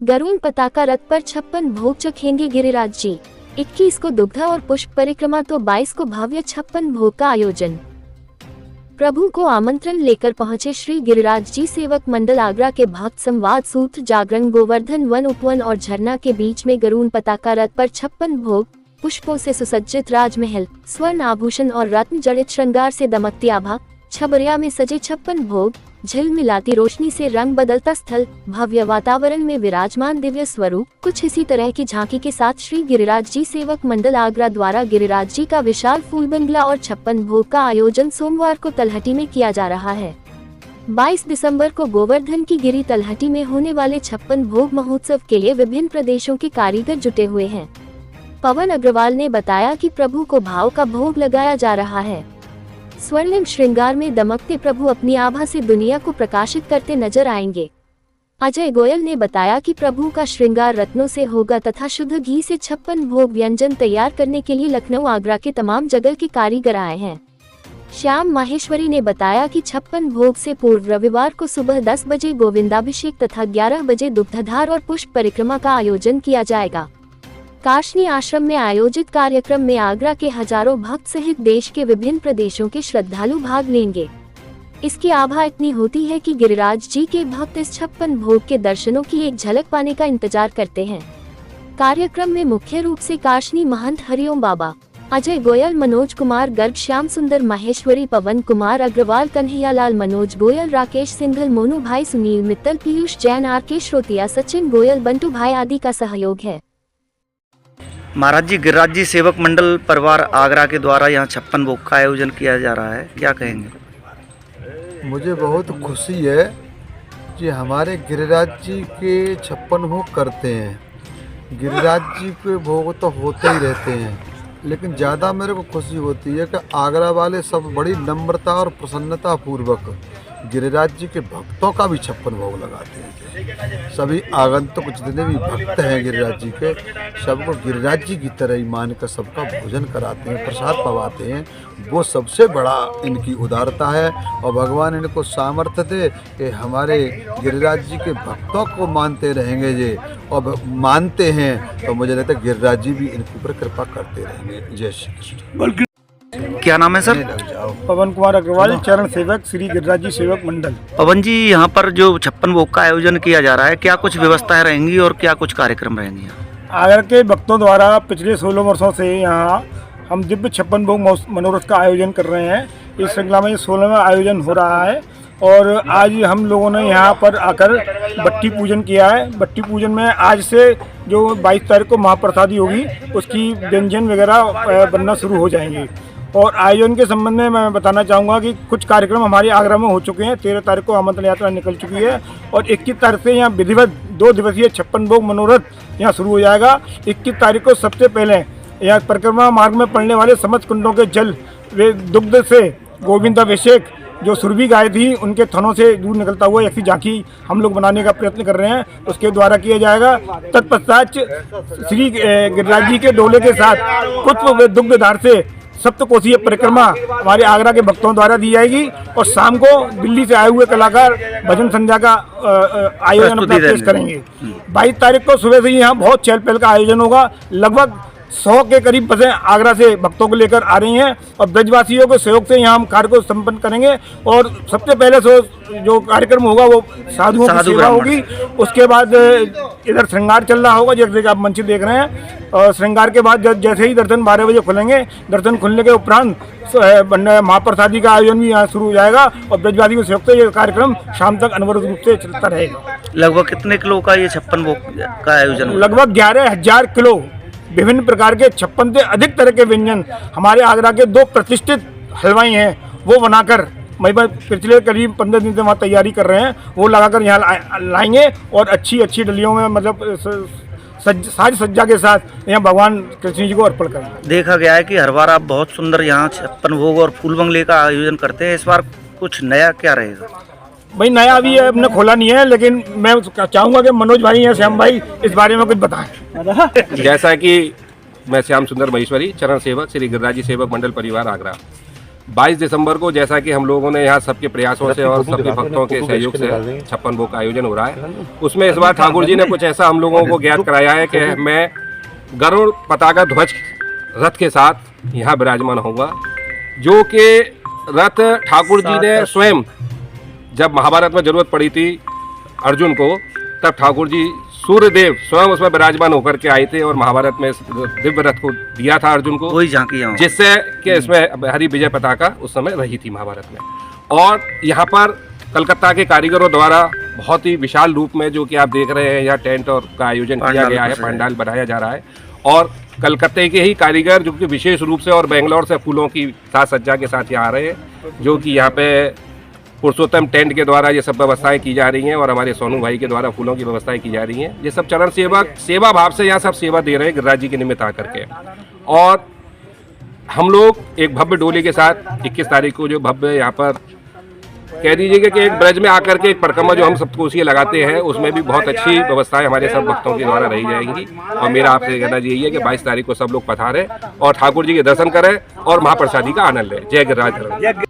गरुड़ पताका रथ पर 56 भोग चखेंगे गिरिराज जी। 21 को दुग्ध और पुष्प परिक्रमा तो 22 को भव्य 56 भोग का आयोजन। प्रभु को आमंत्रण लेकर पहुंचे श्री गिरिराज जी सेवक मंडल आगरा के भक्त संवाद सूत्र जागरण गोवर्धन वन उपवन और झरना के बीच में गरुड़ पताका रथ पर 56 भोग, पुष्पों से सुसज्जित राजमहल, स्वर्ण आभूषण और रत्न जड़ित श्रृंगार से दमकती आभा, छबरिया में सजे 56 भोग, झिलमिलाती रोशनी से रंग बदलता स्थल, भव्य वातावरण में विराजमान दिव्य स्वरूप, कुछ इसी तरह की झांकी के साथ श्री गिरिराज जी सेवक मंडल आगरा द्वारा गिरिराज जी का विशाल फूल बंगला और 56 भोग का आयोजन सोमवार को तलहटी में किया जा रहा है। 22 दिसंबर को गोवर्धन की गिरी तलहटी में होने वाले 56 भोग महोत्सव के लिए विभिन्न प्रदेशों के कारीगर जुटे हुए हैं। पवन अग्रवाल ने बताया कि प्रभु को भाव का भोग लगाया जा रहा है। स्वर्णिम श्रृंगार में दमकते प्रभु अपनी आभा से दुनिया को प्रकाशित करते नजर आएंगे। अजय गोयल ने बताया कि प्रभु का श्रृंगार रत्नों से होगा तथा शुद्ध घी से 56 भोग व्यंजन तैयार करने के लिए लखनऊ आगरा के तमाम जगह के कारीगर आए हैं। श्याम माहेश्वरी ने बताया कि 56 भोग से पूर्व रविवार को सुबह 10 बजे गोविंदाभिषेक तथा 11 बजे दुग्धधार और पुष्प परिक्रमा का आयोजन किया जाएगा। काशनी आश्रम में आयोजित कार्यक्रम में आगरा के हजारों भक्त सहित देश के विभिन्न प्रदेशों के श्रद्धालु भाग लेंगे। इसकी आभा इतनी होती है कि गिरिराज जी के भक्त इस 56 भोग के दर्शनों की एक झलक पाने का इंतजार करते हैं। कार्यक्रम में मुख्य रूप से काशनी महंत हरिओम बाबा, अजय गोयल, मनोज कुमार गर्ग, श्याम सुंदर माहेश्वरी, पवन कुमार अग्रवाल, कन्हैयालाल, मनोज गोयल, राकेश सिंघल, मोनू भाई, सुनील मित्तल, पीयूष जैन, आर.के. श्रोतिया, सचिन गोयल, बंटू भाई आदि का सहयोग है। महाराज जी, गिरिराज जी सेवक मंडल परिवार आगरा के द्वारा यहाँ 56 भोग का आयोजन किया जा रहा है, क्या कहेंगे? मुझे बहुत खुशी है कि हमारे गिरिराज जी के 56 भोग करते हैं। गिरिराज जी के भोग तो होते ही रहते हैं, लेकिन ज़्यादा मेरे को खुशी होती है कि आगरा वाले सब बड़ी नम्रता और प्रसन्नता पूर्वक गिरिराज जी के भक्तों का भी 56 भोग लगाते हैं। सभी आगंतुक जितने भी भक्त हैं गिरिराज जी के, सबको गिरिराज जी की तरह ही मान कर सबका भोजन कराते हैं, प्रसाद पवाते हैं। वो सबसे बड़ा इनकी उदारता है और भगवान इनको सामर्थ्य दे कि हमारे गिरिराज जी के भक्तों को मानते रहेंगे ये, और मानते हैं तो मुझे लगता है गिरिराज जी भी इनके ऊपर कृपा करते रहेंगे। जय श्री कृष्ण। क्या नाम है सर? पवन कुमार अग्रवाल, चरण सेवक श्री गिरिराज जी सेवक मंडल। पवन जी, यहाँ पर जो 56 भोग का आयोजन किया जा रहा है, क्या कुछ व्यवस्थाएं रहेंगी और क्या कुछ कार्यक्रम रहेंगे? आगरा के भक्तों द्वारा पिछले 16 वर्षों से यहाँ हम दिव्य 56 भोग मनोरथ का आयोजन कर रहे हैं। इस श्रृंखला में 16वां आयोजन हो रहा है और आज हम लोगों ने यहाँ पर आकर बट्टी पूजन किया है। बट्टी पूजन में आज से जो 22 तारीख को महाप्रसादी होगी उसकी व्यंजन वगैरह बनना शुरू हो जाएंगे। और आयोजन के संबंध में मैं बताना चाहूँगा कि कुछ कार्यक्रम हमारे आगरा में हो चुके हैं। 13 तारीख को आमंत्रण यात्रा निकल चुकी है और 21 तारीख से यहाँ विधिवत 2 दिवसीय 56 भोग मनोरथ यहाँ शुरू हो जाएगा। 21 तारीख को सबसे पहले यहाँ परिक्रमा मार्ग में पड़ने वाले समस्त कुंडों के जल वे दुग्ध से गोविंदाभिषेक जो सुरभि गाय थी उनके थनों से दूर निकलता हुआ ऐसी झांकी हम लोग बनाने का प्रयत्न कर रहे हैं, उसके द्वारा किया जाएगा। तत्पश्चात श्री गिरिराज जी के डोले के साथ पुष्प दुग्धधार से सप्तकोशीय परिक्रमा हमारे आगरा के भक्तों द्वारा दी जाएगी और शाम को दिल्ली से आए हुए कलाकार भजन संध्या का आयोजन अपना पेश करेंगे। 22 तारीख को सुबह से ही यहाँ बहुत चहल पहल का आयोजन होगा। लगभग 100 के करीब बसें आगरा से भक्तों को लेकर आ रही हैं और ब्रजवासियों के सहयोग से यहाँ हम कार्य को संपन्न करेंगे। और सबसे पहले जो कार्यक्रम होगा वो साधुओं की सेवा होगी। उसके बाद इधर श्रृंगार चल रहा होगा जैसे कि आप मंच देख रहे हैं। और श्रृंगार के बाद जैसे ही दर्शन 12 बजे खुलेंगे, दर्शन खुलने के उपरांत महाप्रसादी का आयोजन भी यहाँ शुरू हो जाएगा और ब्रजवासी के सहयोग से ये कार्यक्रम शाम तक अनवरत रूप से चलता रहेगा। लगभग कितने किलो का ये 56 भोग का आयोजन? लगभग 11,000 किलो विभिन्न प्रकार के 56 से अधिक तरह के व्यंजन हमारे आगरा के 2 प्रतिष्ठित हलवाई हैं वो बनाकर पिछले करीब 15 दिन से वहाँ तैयारी कर रहे हैं। वो लगाकर यहाँ लाएंगे और अच्छी डलियों में मतलब साज सज्जा के साथ यहाँ भगवान कृष्ण जी को अर्पण करेंगे। देखा गया है कि हर बार आप बहुत सुंदर यहाँ 56 भोग और फूल बंगले का आयोजन करते हैं, इस बार कुछ नया क्या रहेगा? भाई नया अभी हमने खोला नहीं है, लेकिन मैं चाहूँगा कि मनोज भाई या श्याम भाई इस बारे में कुछ बताएं। जैसा कि मैं श्याम सुंदर महेश्वरी, चरण सेवक श्री गिरिराज जी सेवक मंडल परिवार आगरा। 22 दिसंबर को, जैसा कि हम लोगों ने यहाँ सबके प्रयासों से और सबके भक्तों के सहयोग से छप्पन भोग का आयोजन हो रहा है, उसमें इस बार ठाकुर जी ने कुछ ऐसा हम लोगों को ज्ञात कराया है कि मैं गरुड़ पताका ध्वज रथ के साथ यहाँ विराजमान होगा, जो कि रथ ठाकुर जी ने स्वयं, जब महाभारत में जरूरत पड़ी थी अर्जुन को, तब ठाकुर जी सूर्यदेव स्वयं उसमें विराजमान होकर के आए थे और महाभारत में इस दिव्य रथ को दिया था अर्जुन को, वही झांकी यहाँ जिससे कि इसमें हरी विजय पताका उस समय रही थी महाभारत में। और यहाँ पर कलकत्ता के कारीगरों द्वारा बहुत ही विशाल रूप में, जो कि आप देख रहे हैं, यहाँ टेंट और का आयोजन किया गया है, पंडाल बनाया जा रहा है। और कलकत्ते के ही कारीगर जो कि विशेष रूप से और बेंगलोर से फूलों की साज सज्जा के साथ यहाँ आ रहे हैं, जो कि यहाँ पे पुरुषोत्तम टेंट के द्वारा ये सब व्यवस्थाएं की जा रही हैं और हमारे सोनू भाई के द्वारा फूलों की व्यवस्थाएं की जा रही हैं। ये सब चरण सेवक सेवा भाव से यहाँ सब सेवा दे रहे हैं गिरिराज जी के निमित्त आकर के। और हम लोग एक भव्य डोली के साथ 21 तारीख को जो भव्य यहाँ पर कह दीजिएगा कि एक ब्रज में आकर के एक परिक्रमा जो हम सप्तकोशीय लगाते हैं, उसमें भी बहुत अच्छी व्यवस्थाएं हमारे सब भक्तों के द्वारा रही जाएंगी। और मेरा आपसे कहना यही है कि 22 तारीख को सब लोग पधारें और ठाकुर जी के दर्शन करें और महाप्रसादी का आनंद लें। जय गिरिराज।